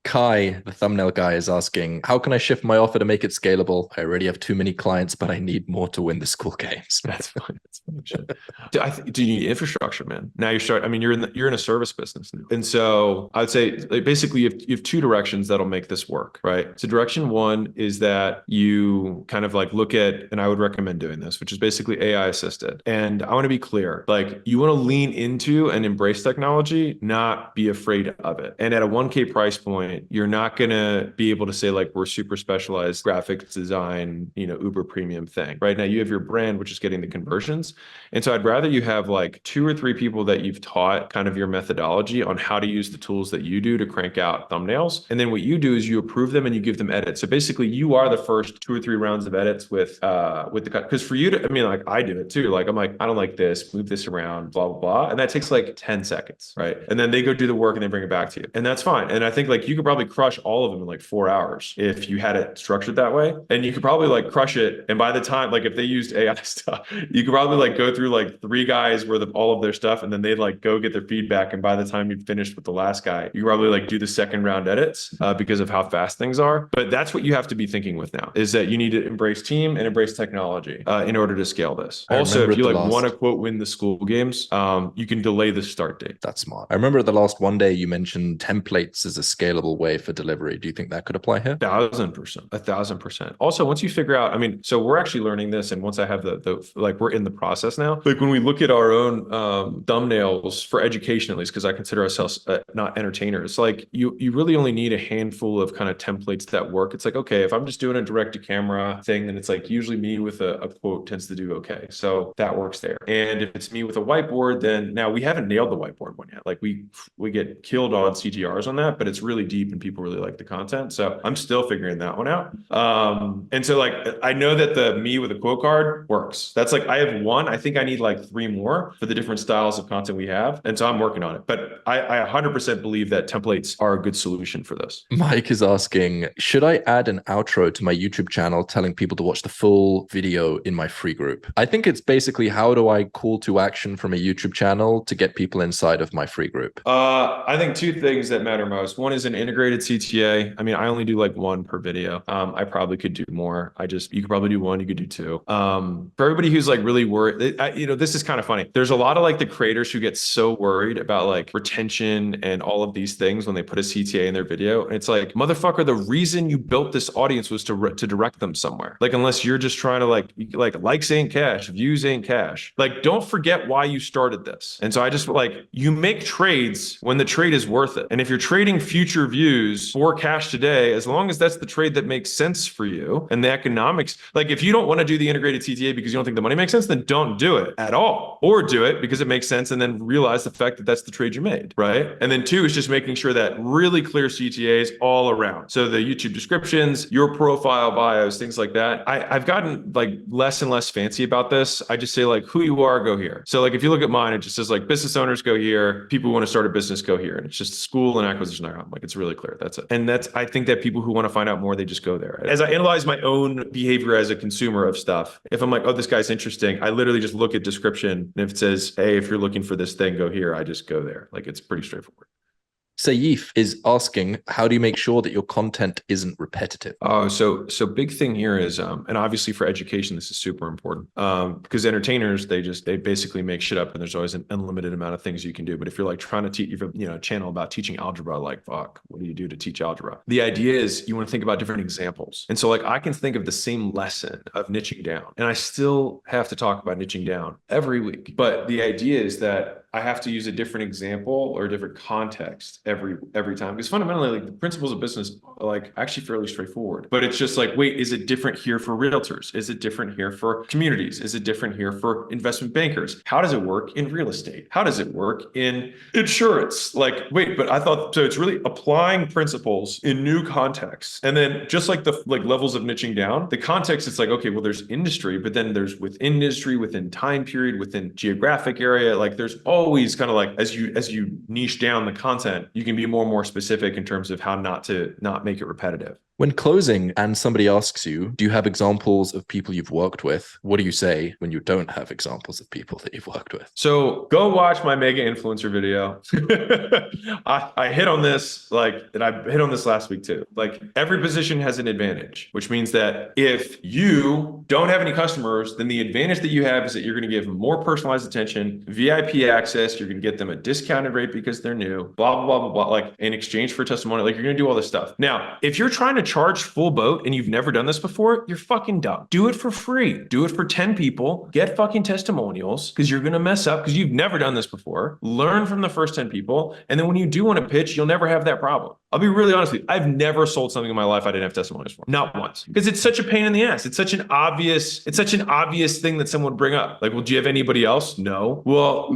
Kai, the thumbnail guy, is asking, how can I shift my offer to make it scalable? I already have too many clients, but I need more to win the school games. That's fine. That's fine. Do you need infrastructure, man? Now you're in a service business now. And so I would say like, basically you have two directions that'll make this work, right? So direction one is that you kind of like look at, and I would recommend doing this, which is basically AI assisted. And I want to be clear, like you want to lean into and embrace technology, not be afraid of it. And at a 1K price point, you're not going to be able to say like, we're super specialized graphics design, uber premium thing. Right now you have your brand, which is getting the conversions. And so I'd rather you have like 2 or 3 people that you've taught kind of your methodology on how to use the tools that you do to crank out thumbnails. And then what you do is you approve them and you give them edits. So basically you are the first 2 or 3 rounds of edits with the cut. Because for you to, like I do it too. Like I'm like, I don't like this, move this around, blah, blah, blah. And that takes like 10 seconds, right? And then they go do the work and they bring it back to you. And that's fine. And I think like you could probably crush all of them in like 4 hours if you had it structured that way. And you could probably like crush it. And by the time, like if they used AI stuff, you could probably like go through like 3 guys worth of all of their stuff. And then they'd like go get their feedback. And by the time you've finished with the last guy, you probably like do the second round edits because of how fast things are. But that's what you have to be thinking with now, is that you need to embrace team and embrace technology in order to scale this. Also, if you like want to quote win the school games, you can delay the start date. That's smart. I remember the last one day you mentioned templates as a scalable way for delivery. Do you think that could apply here? 1,000%. 1,000%. Also, once you figure out, so we're actually learning this, and once I have like we're in the process now. Like when we look at our own thumbnails for education, at least, because I consider ourselves not entertainers. Like you really only need a handful of kind of templates that work. It's like, okay, if I'm just doing a direct to camera thing, then it's like usually me with a quote tends to do okay. So that works there. And if it's me with a whiteboard, then now we haven't nailed the whiteboard one yet. Like we get killed on CTRs on that, but it's really deep and people really like the content. So I'm still figuring that one out. And so like, I know that the me with a quote card works. That's like, I have one, I think I need like 3 more for the different styles of content we have. And so I'm working on it, but I 100% believe that templates are a good solution for this. Mike is asking, should I add an outro to my YouTube channel telling people to watch the full video in my free group? I think it's basically, how do I call to action from a YouTube channel to get people inside of my free group? I think 2 things that matter most. One is an integrated CTA. I only do like 1 per video. I probably could do more. You could probably do 1, you could do 2. For everybody who's like really worried, this is kind of funny. There's a lot of like the creators who get so worried about like retention and all of these things when they put a CTA in their video. And it's like, motherfucker, the reason you built this audience was to direct them somewhere. Like, unless you're just trying to like likes ain't cash, views ain't cash. Like, don't forget why you started this. And so I just like, you make trades when the trade is worth it. And if you're trading future views for cash today, as long as that's the trade that makes sense for you and the economics, like if you don't want to do the integrated CTA because you don't think the money makes sense, then don't do it at all, or do it because it makes sense and then realize the fact that that's the trade you made, right? And then 2 is just making sure that really clear CTAs all around. So the YouTube descriptions, your profile bios, things like that. I've gotten like less and less fancy about this. I just say like, who you are, go here. So like, if you look at mine, it just says like business owners go here, people who want to start a business go here. And it's just Skool and acquisition.com. Like, it's really clear. That's it. And I think that people who want to find out more, they just go there. As I analyze my own behavior as a consumer of stuff, if I'm like, oh, this guy's interesting, I literally just look at description. And if it says, hey, if you're looking for this thing, go here, I just go there. Like, it's pretty straightforward. Sayif is asking, how do you make sure that your content isn't repetitive? Oh, so big thing here is, and obviously for education, this is super important, because entertainers, they basically make shit up, and there's always an unlimited amount of things you can do. But if you're like trying to teach, a channel about teaching algebra, like, fuck, what do you do to teach algebra? The idea is you want to think about different examples. And so like, I can think of the same lesson of niching down, and I still have to talk about niching down every week. But the idea is that I have to use a different example or a different context every time, because fundamentally, like, the principles of business are like actually fairly straightforward. But it's just like, wait, is it different here for realtors? Is it different here for communities? Is it different here for investment bankers? How does it work in real estate? How does it work in insurance? Like, wait, but I thought, so it's really applying principles in new contexts. And then just like the levels of niching down, the context, it's like, okay, well, there's industry, but then there's within industry, within time period, within geographic area. Like, there's always kind of like, as you niche down the content, you can be more and more specific in terms of how not make it repetitive. When closing and somebody asks you, do you have examples of people you've worked with? What do you say when you don't have examples of people that you've worked with? So go watch my mega influencer video. I hit on this, and I hit on this last week too. Like, every position has an advantage, which means that if you don't have any customers, then the advantage that you have is that you're going to give more personalized attention, VIP access. You're going to get them a discounted rate because they're new, blah, blah, blah, blah, blah, like in exchange for testimonial. Like, you're going to do all this stuff. Now, if you're trying to charge full boat and you've never done this before, you're fucking dumb. Do it for free. Do it for 10 people. Get fucking testimonials, because you're going to mess up because you've never done this before. Learn from the first 10 people. And then when you do want to pitch, you'll never have that problem. I'll be really honest with you. I've never sold something in my life I didn't have testimonials for. Not once. Because it's such a pain in the ass. It's such an obvious thing that someone would bring up. Like, well, do you have anybody else? No. Well,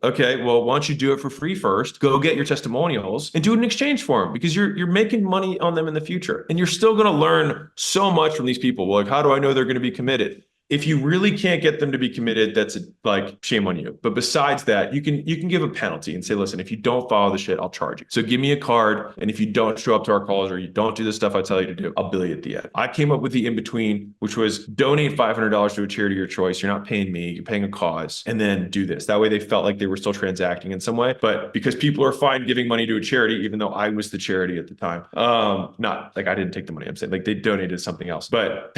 okay. Well, why don't you do it for free first? Go get your testimonials and do it in exchange for them, because you're making money on them in the future. And you're still going to learn so much from these people. Well, like, how do I know they're going to be committed? If you really can't get them to be committed, that's like shame on you. But besides that, you can give a penalty and say, listen, if you don't follow the shit, I'll charge you. So give me a card. And if you don't show up to our calls or you don't do the stuff I tell you to do, I'll bill you at the end. I came up with the in-between, which was donate $500 to a charity of your choice. You're not paying me, you're paying a cause, and then do this. That way they felt like they were still transacting in some way. But because people are fine giving money to a charity, even though I was the charity at the time, not like I didn't take the money. I'm saying like they donated something else, but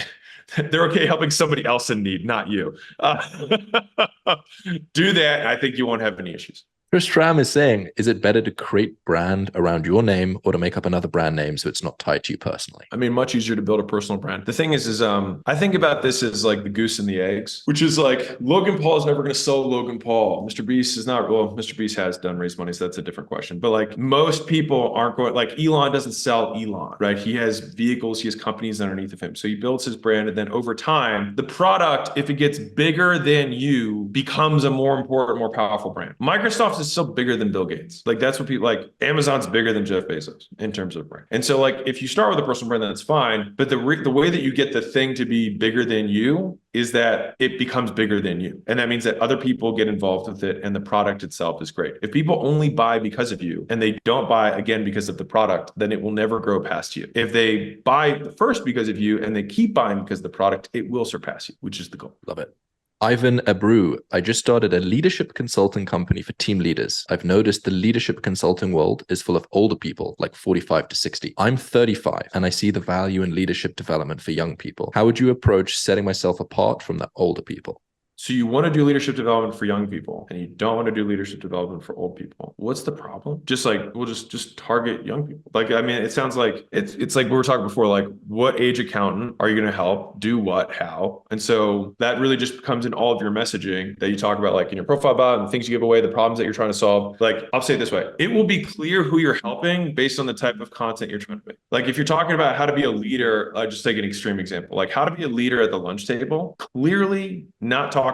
they're okay helping somebody else in need, not you. Do that. I think you won't have any issues. Chris Tram is saying, is it better to create brand around your name or to make up another brand name so it's not tied to you personally? I mean, much easier to build a personal brand. The thing is I think about this as like the goose and the eggs, which is like Logan Paul is never going to sell Logan Paul. Mr. Beast is not, well, Mr. Beast has done raise money, so that's a different question. But like most people aren't going, like Elon doesn't sell Elon, right? He has vehicles, he has companies underneath of him. So he builds his brand, and then over time, the product, if it gets bigger than you, becomes a more important, more powerful brand. Microsoft is still bigger than Bill Gates. Like that's what people like. Amazon's bigger than Jeff Bezos in terms of brand. And so like if you start with a personal brand, that's fine. But the way that you get the thing to be bigger than you is that it becomes bigger than you. And that means that other people get involved with it and the product itself is great. If people only buy because of you and they don't buy again because of the product, then it will never grow past you. If they buy first because of you and they keep buying because of the product, it will surpass you, which is the goal. Love it. Ivan Abreu, I just started a leadership consulting company for team leaders. I've noticed the leadership consulting world is full of older people, like 45 to 60. I'm 35, and I see the value in leadership development for young people. How would you approach setting myself apart from the older people? So you want to do leadership development for young people and you don't want to do leadership development for old people. What's the problem? Just like, we'll just target young people. Like, I mean, it sounds like it's like we were talking before, like what age accountant are you going to help do what, how? And so that really just comes in all of your messaging that you talk about, like in your profile about and the things you give away, the problems that you're trying to solve. Like, I'll say it this way. It will be clear who you're helping based on the type of content you're trying to make. Like if you're talking about how to be a leader, just take an extreme example, like how to be a leader at the lunch table, clearly not talking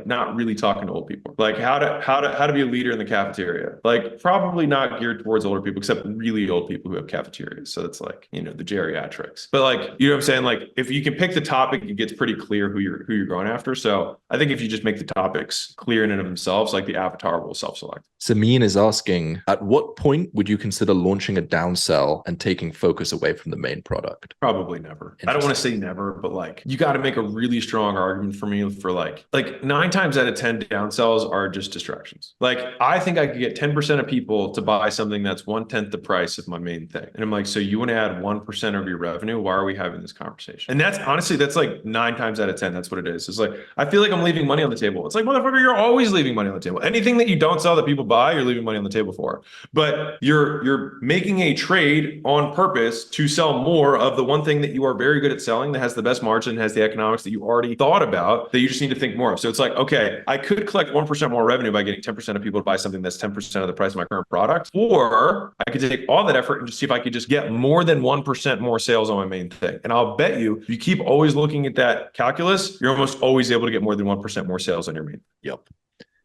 not really talking to old people. Like how to be a leader in the cafeteria. Like probably not geared towards older people, except really old people who have cafeterias. So it's like, you know, the geriatrics. But like, you know what I'm saying? Like if you can pick the topic, it gets pretty clear who you're going after. So I think if you just make the topics clear in and of themselves, like the avatar will self-select. Samin is asking, at what point would you consider launching a downsell and taking focus away from the main product? Probably never. I don't want to say never, but like you got to make a really strong argument for me for like 9 times out of 10 downsells are just distractions. Like I think I could get 10% of people to buy something that's 1/10 the price of my main thing. And I'm like, so you want to add 1% of your revenue? Why are we having this conversation? And that's honestly, that's like 9 times out of 10. That's what it is. It's like, I feel like I'm leaving money on the table. It's like, motherfucker, you're always leaving money on the table. Anything that you don't sell that people buy, you're leaving money on the table for. But you're making a trade on purpose to sell more of the one thing that you are very good at selling, that has the best margin, has the economics that you already thought about, that you just need to think more of. So it's like, okay, I could collect 1% more revenue by getting 10% of people to buy something that's 10% of the price of my current product, or I could take all that effort and just see if I could just get more than 1% more sales on my main thing. And I'll bet you, if you keep always looking at that calculus, you're almost always able to get more than 1% more sales on your main. Yep.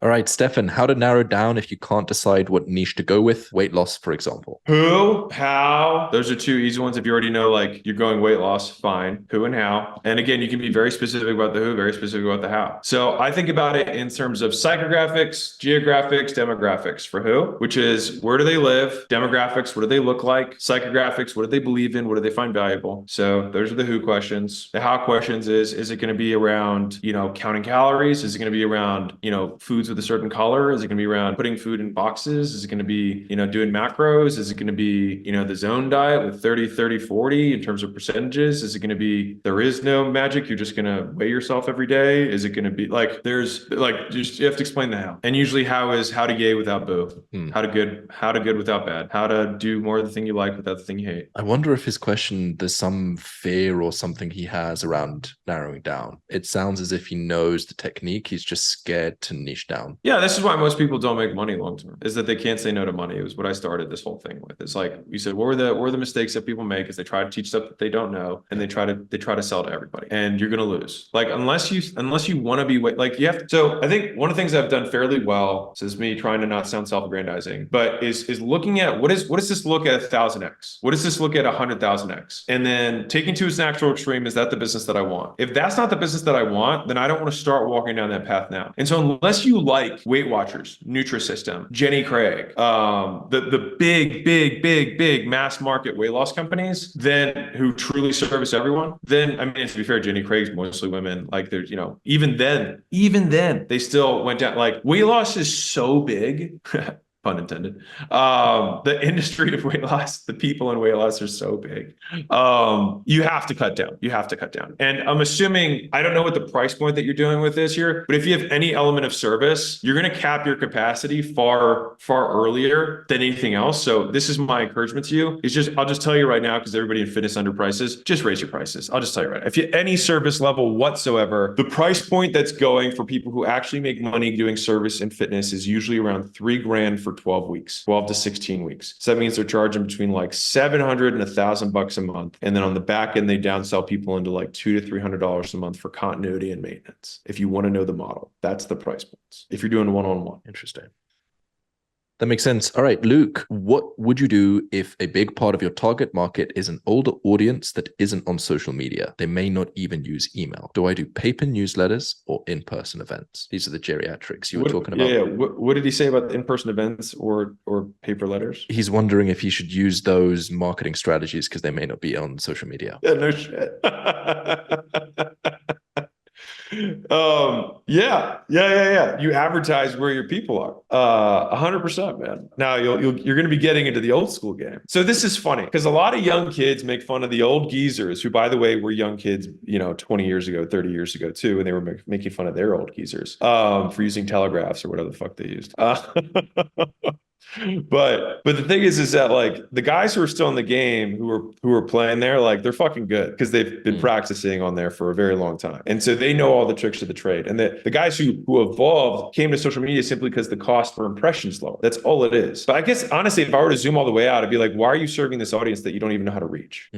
All right, Stefan, how to narrow down if you can't decide what niche to go with? Weight loss, for example. Who, how, those are 2 easy ones. If you already know, like you're going weight loss, fine. Who and how. And again, you can be very specific about the who, very specific about the how. So I think about it in terms of psychographics, geographics, demographics. For who, which is where do they live? Demographics, what do they look like? Psychographics, what do they believe in? What do they find valuable? So those are the who questions. The how questions is it going to be around, you know, counting calories? Is it going to be around, you know, foods with a certain color? Is it going to be around putting food in boxes? Is it going to be, you know, doing macros? Is it going to be, you know, the zone diet with 30, 30, 40 in terms of percentages? Is it going to be, there is no magic, you're just going to weigh yourself every day? Is it going to be like, there's like, just, you have to explain the how. And usually how is how to yay without boo, how to good without bad, how to do more of the thing you like without the thing you hate. I wonder if his question, there's some fear or something he has around narrowing down. It sounds as if he knows the technique. He's just scared to niche down. Yeah, this is why most people don't make money long term, is that they can't say no to money. It was what I started this whole thing with. It's like you said, what were the mistakes that people make? Is they try to teach stuff that they don't know, and they try to sell to everybody, and you're gonna lose. Like unless you want to be like you have to. So I think one of the things I've done fairly well, this is me trying to not sound self-aggrandizing, but is looking at what does this look at 1,000x? What does this look at 100,000x? And then taking to its natural extreme, is that the business that I want? If that's not the business that I want, then I don't want to start walking down that path now. And so unless you like Weight Watchers, Nutrisystem, Jenny Craig, the big mass market weight loss companies, then who truly service everyone, then I mean, to be fair, Jenny Craig's mostly women. Like there's, you know, even then they still went down. Like weight loss is so big. Pun intended. The industry of weight loss, the people in weight loss are so big. You have to cut down. You have to cut down. And I'm assuming, I don't know what the price point that you're doing with this here, but if you have any element of service, you're going to cap your capacity far earlier than anything else. So this is my encouragement to you. I'll just tell you right now, because everybody in fitness underprices, just raise your prices. I'll just tell you right now. If you any service level whatsoever, the price point that's going for people who actually make money doing service in fitness is usually around $3,000 for 12 weeks, 12 to 16 weeks. So that means they're charging between like $700 and $1,000 a month. And then on the back end, they downsell people into like $200 to $300 a month for continuity and maintenance. If you want to know the model, that's the price points. If you're doing one-on-one. Interesting. That makes sense. All right, Luke, what would you do if a big part of your target market is an older audience that isn't on social media? They may not even use email. Do I do paper newsletters or in-person events? These are the geriatrics you were talking about. Yeah. What did he say about in-person events or paper letters? He's wondering if he should use those marketing strategies because they may not be on social media. Yeah, no shit. Yeah. You advertise where your people are. 100%, man. Now you're going to be getting into the old school game. So this is funny because a lot of young kids make fun of the old geezers who, by the way, were young kids, 20 years ago, 30 years ago too, and they were making fun of their old geezers for using telegraphs or whatever the fuck they used. But the thing is that like the guys who are still in the game who are playing there, like they're fucking good because they've been practicing on there for a very long time. And so they know all the tricks of the trade. And the guys who evolved came to social media simply because the cost per impression is lower. That's all it is. But I guess honestly, if I were to zoom all the way out, I'd be like, why are you serving this audience that you don't even know how to reach?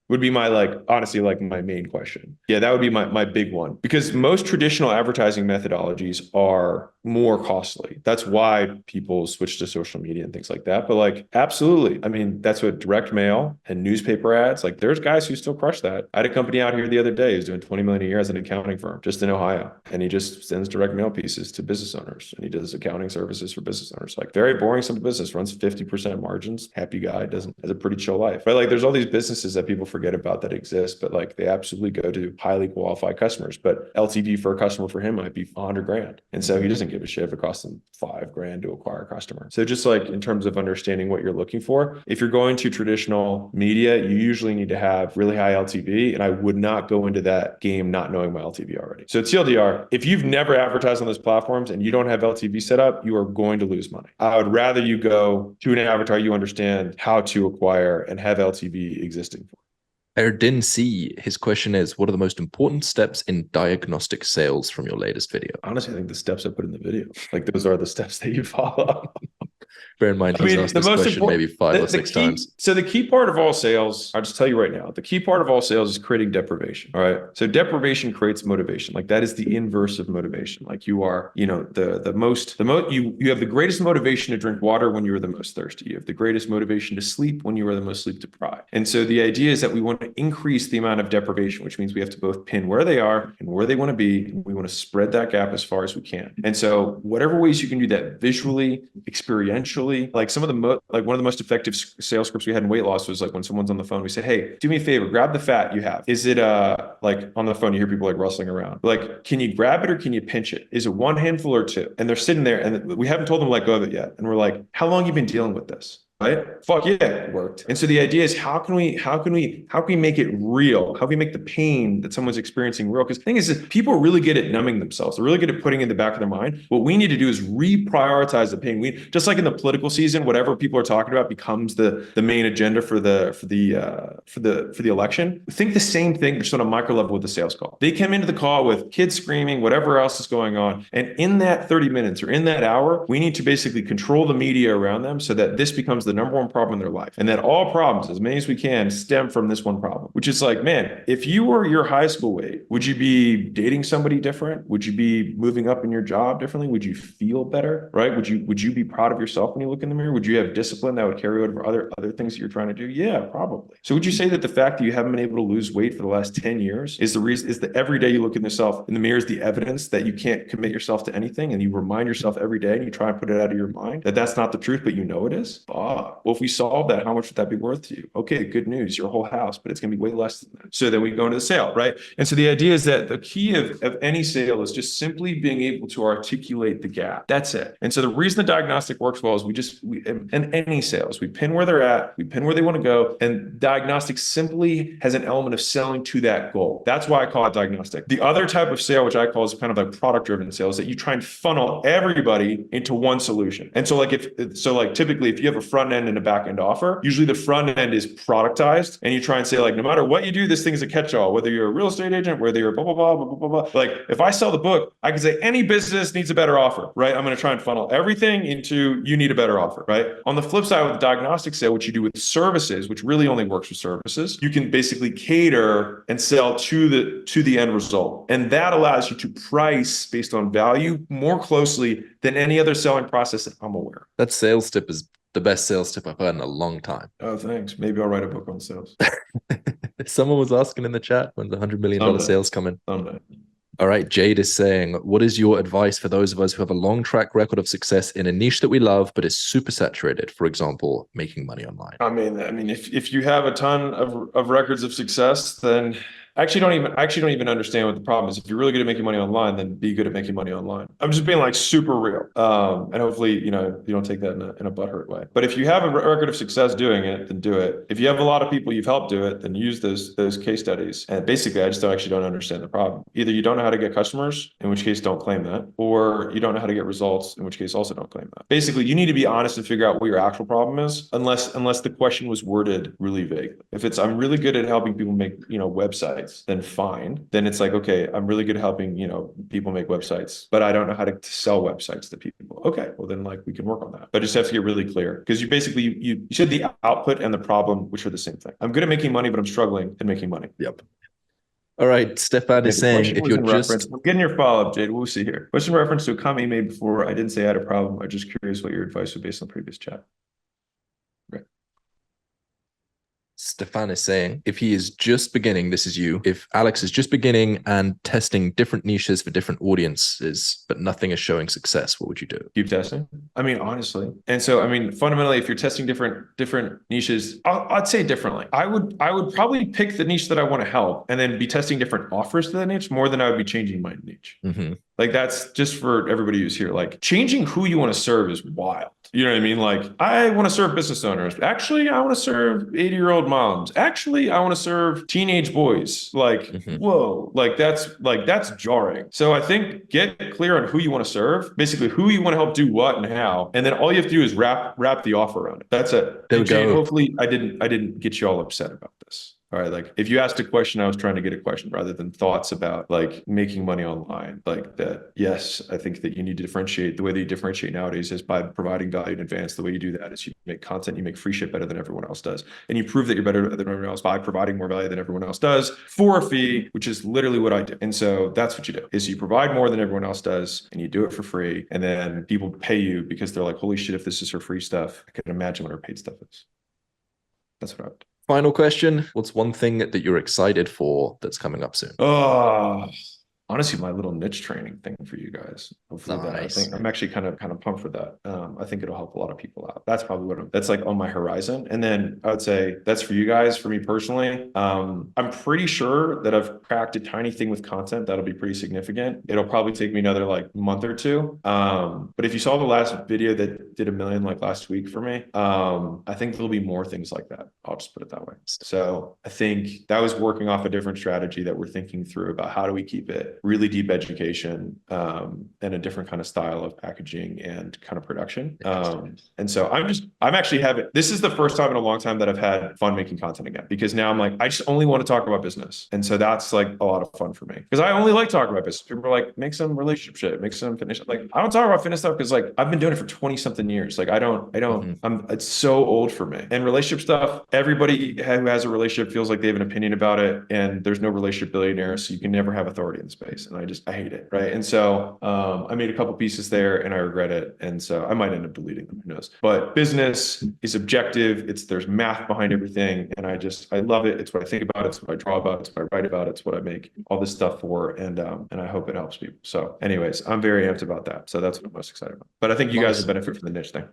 would be my honestly my main question. Yeah, that would be my big one, because most traditional advertising methodologies are more costly. That's why people switch to social media and things like that. But absolutely, I mean, that's what direct mail and newspaper ads, there's guys who still crush that. I had a company out here the other day who's doing 20 million a year as an accounting firm just in Ohio, and he just sends direct mail pieces to business owners, and he does accounting services for business owners. Very boring, simple business, runs 50% margins, happy guy, has a pretty chill life. But there's all these businesses that people forget about that exist, but they absolutely go to highly qualified customers. But LTV for a customer for him might be 100 grand, and so he doesn't give a shit if it costs him 5 grand to acquire a customer. So just in terms of understanding what you're looking for, if you're going to traditional media, you usually need to have really high LTV, and I would not go into that game not knowing my LTV already. So TLDR, if you've never advertised on those platforms and you don't have LTV set up, you are going to lose money. I would rather you go to an avatar you understand how to acquire and have LTV existing for. Erdin C, his question is, what are the most important steps in diagnostic sales from your latest video? Honestly, I think the steps I put in the video, those are the steps that you follow. Bear in mind, he's asked this question maybe 5 or 6 times. So the key part of all sales, I'll just tell you right now, the key part of all sales is creating deprivation. All right. So deprivation creates motivation. That is the inverse of motivation. You are, you have the greatest motivation to drink water when you are the most thirsty. You have the greatest motivation to sleep when you are the most sleep deprived. And so the idea is that we want to increase the amount of deprivation, which means we have to both pin where they are and where they want to be. And we want to spread that gap as far as we can. And so whatever ways you can do that visually, experientially, some of the one of the most effective sales scripts we had in weight loss was when someone's on the phone, we said, hey, do me a favor, grab the fat you have. Is it on the phone, you hear people rustling around. Can you grab it or can you pinch it? Is it 1 handful or 2? And they're sitting there and we haven't told them to let go of it yet. And we're how long have you been dealing with this? Right? Fuck yeah, it worked. And so the idea is how can we make it real? How can we make the pain that someone's experiencing real? Because the thing is people are really good at numbing themselves. They're really good at putting it in the back of their mind. What we need to do is reprioritize the pain. We just like in the political season, whatever people are talking about becomes the main agenda for the election. Think the same thing, just on a micro level with the sales call. They come into the call with kids screaming, whatever else is going on. And in that 30 minutes or in that hour, we need to basically control the media around them so that this becomes the number one problem in their life. And that all problems, as many as we can, stem from this one problem, which is man, if you were your high school weight, would you be dating somebody different? Would you be moving up in your job differently? Would you feel better, right? Would you be proud of yourself when you look in the mirror? Would you have discipline that would carry over other things that you're trying to do? Yeah, probably. So would you say that the fact that you haven't been able to lose weight for the last 10 years is the reason, is that every day you look in yourself in the mirror is the evidence that you can't commit yourself to anything, and you remind yourself every day and you try and put it out of your mind that that's not the truth, but you know it is? Well, if we solve that, how much would that be worth to you? Okay, good news, your whole house, but it's going to be way less than that. So then we go into the sale, right? And so the idea is that the key of any sale is just simply being able to articulate the gap. That's it. And so the reason the diagnostic works well is and any sales, we pin where they're at, we pin where they want to go, and diagnostic simply has an element of selling to that goal. That's why I call it diagnostic. The other type of sale, which I call is kind of like product-driven sales, that you try and funnel everybody into one solution. And so typically if you have a front end and a back end offer, usually the front end is productized, and you try and say no matter what you do, this thing is a catch-all, whether you're a real estate agent, whether you're blah, blah, blah, blah, blah, blah. If I sell the book, I can say any business needs a better offer, right? I'm going to try and funnel everything into you need a better offer, right? On the flip side with the diagnostic sale, what you do with services, which really only works with services, you can basically cater and sell to the end result. And that allows you to price based on value more closely than any other selling process that I'm aware of. That sales tip is the best sales tip I've heard in a long time. Oh, thanks. Maybe I'll write a book on sales. Someone was asking in the chat, when's the $100 million sales coming? Someday. All right, Jade is saying, what is your advice for those of us who have a long track record of success in a niche that we love, but is super saturated? For example, making money online. I mean, if you have a ton of records of success, then I actually don't even understand what the problem is. If you're really good at making money online, then be good at making money online. I'm just being super real. And hopefully, you don't take that in a butthurt way. But if you have a record of success doing it, then do it. If you have a lot of people you've helped do it, then use those case studies. And basically, I just don't understand the problem. Either you don't know how to get customers, in which case don't claim that, or you don't know how to get results, in which case also don't claim that. Basically, you need to be honest and figure out what your actual problem is, unless the question was worded really vaguely. If it's I'm really good at helping people make websites, websites, then fine. Then it's like, okay, I'm really good at helping, people make websites, but I don't know how to sell websites to people. Okay, well then like we can work on that. But I just have to get really clear because you basically, you should the output and the problem, which are the same thing. I'm good at making money, but I'm struggling at making money. Yep. All right, Stefan is saying, if you're I'm getting your follow-up, Jade. We'll see here. Question in reference to a comment you made before. I didn't say I had a problem. I'm just curious what your advice would be based on the previous chat. Okay. Stefan is saying, if he is just beginning, this is you. If Alex is just beginning and testing different niches for different audiences, but nothing is showing success, what would you do? Keep testing. I mean, honestly. And so, I mean, fundamentally, if you're testing different niches, I'd say differently. I would probably pick the niche that I want to help and then be testing different offers to that niche more than I would be changing my niche. Mm-hmm. Like that's just for everybody who's here. Like changing who you want to serve is wild. You know what I mean? Like I want to serve business owners. Actually, I want to serve 80-year-old moms. Actually, I want to serve teenage boys. Like, whoa, like that's jarring. So I think get clear on who you want to serve, basically who you want to help do what and how. And then all you have to do is wrap the offer around it. That's it. There we go. Hopefully I didn't get you all upset about this. All right, like if you asked a question, I was trying to get a question rather than thoughts about like making money online. Like that, yes, I think that you need to differentiate. The way that you differentiate nowadays is by providing value in advance. The way you do that is you make content, you make free shit better than everyone else does. And you prove that you're better than everyone else by providing more value than everyone else does for a fee, which is literally what I do. And so that's what you do, is you provide more than everyone else does and you do it for free. And then people pay you because they're like, holy shit, if this is her free stuff, I can imagine what her paid stuff is. That's what I would do. Final question. What's one thing that you're excited for that's coming up soon? Honestly, my little niche training thing for you guys. Hopefully nice. I think I'm actually kind of pumped for that. I think it'll help a lot of people out. That's probably that's like on my horizon. And then I would say that's for you guys. For me personally, I'm pretty sure that I've cracked a tiny thing with content that'll be pretty significant. It'll probably take me another like month or two. But if you saw the last video that did 1 million like last week for me, I think there'll be more things like that. I'll just put it that way. So I think that was working off a different strategy that we're thinking through about how do we keep it really deep education and a different kind of style of packaging and kind of production. And so I'm actually having, this is the first time in a long time that I've had fun making content again, because now I'm like, I just only want to talk about business. And so that's like a lot of fun for me because I only like talking about business. People are like, make some relationship shit, make some fitness. Like, I don't talk about fitness stuff because like I've been doing it for 20 something years. Like it's so old for me. And relationship stuff, everybody who has a relationship feels like they have an opinion about it, and there's no relationship billionaire, so you can never have authority in the space. And I hate it, right? And so I made a couple pieces there and I regret it. And so I might end up deleting them, who knows? But business is objective. There's math behind everything. And I love it. It's what I think about. It's what I draw about. It's what I write about. It's what I make all this stuff for. And I hope it helps people. So anyways, I'm very amped about that. So that's what I'm most excited about. But I think you guys will benefit from the niche thing.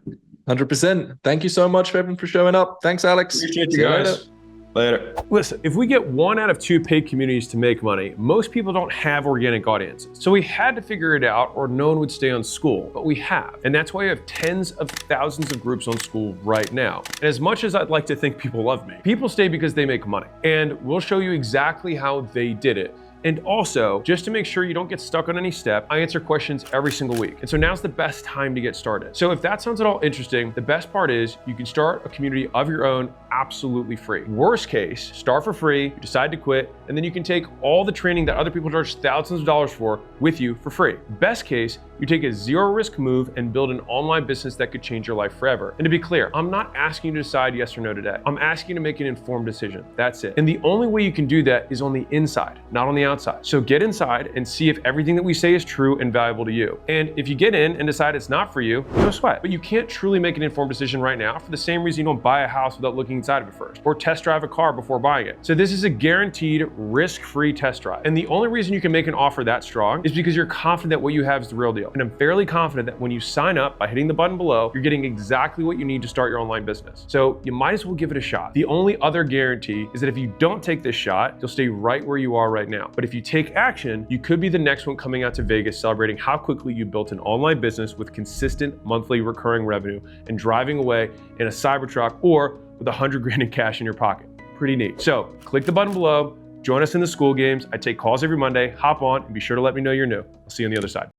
100%. Thank you so much, Evan, for showing up. Thanks, Alex. Appreciate you guys. Later. Listen, if we get 1 out of 2 paid communities to make money, most people don't have organic audiences. So we had to figure it out or no one would stay on Skool, but we have. And that's why we have tens of thousands of groups on Skool right now. And as much as I'd like to think people love me, people stay because they make money. And we'll show you exactly how they did it. And also, just to make sure you don't get stuck on any step, I answer questions every single week. And so now's the best time to get started. So if that sounds at all interesting, the best part is you can start a community of your own absolutely free. Worst case, start for free, you decide to quit, and then you can take all the training that other people charge thousands of dollars for with you for free. Best case, you take a zero risk move and build an online business that could change your life forever. And to be clear, I'm not asking you to decide yes or no today. I'm asking you to make an informed decision. That's it. And the only way you can do that is on the inside, not on the outside. So get inside and see if everything that we say is true and valuable to you. And if you get in and decide it's not for you, no sweat. But you can't truly make an informed decision right now for the same reason you don't buy a house without looking inside of it first, or test drive a car before buying it. So this is a guaranteed risk-free test drive. And the only reason you can make an offer that strong is because you're confident that what you have is the real deal. And I'm fairly confident that when you sign up by hitting the button below, you're getting exactly what you need to start your online business. So you might as well give it a shot. The only other guarantee is that if you don't take this shot, you'll stay right where you are right now. But if you take action, you could be the next one coming out to Vegas celebrating how quickly you built an online business with consistent monthly recurring revenue and driving away in a Cybertruck or with 100 grand in cash in your pocket. Pretty neat. So click the button below, join us in the Skool Games. I take calls every Monday, hop on and be sure to let me know you're new. I'll see you on the other side.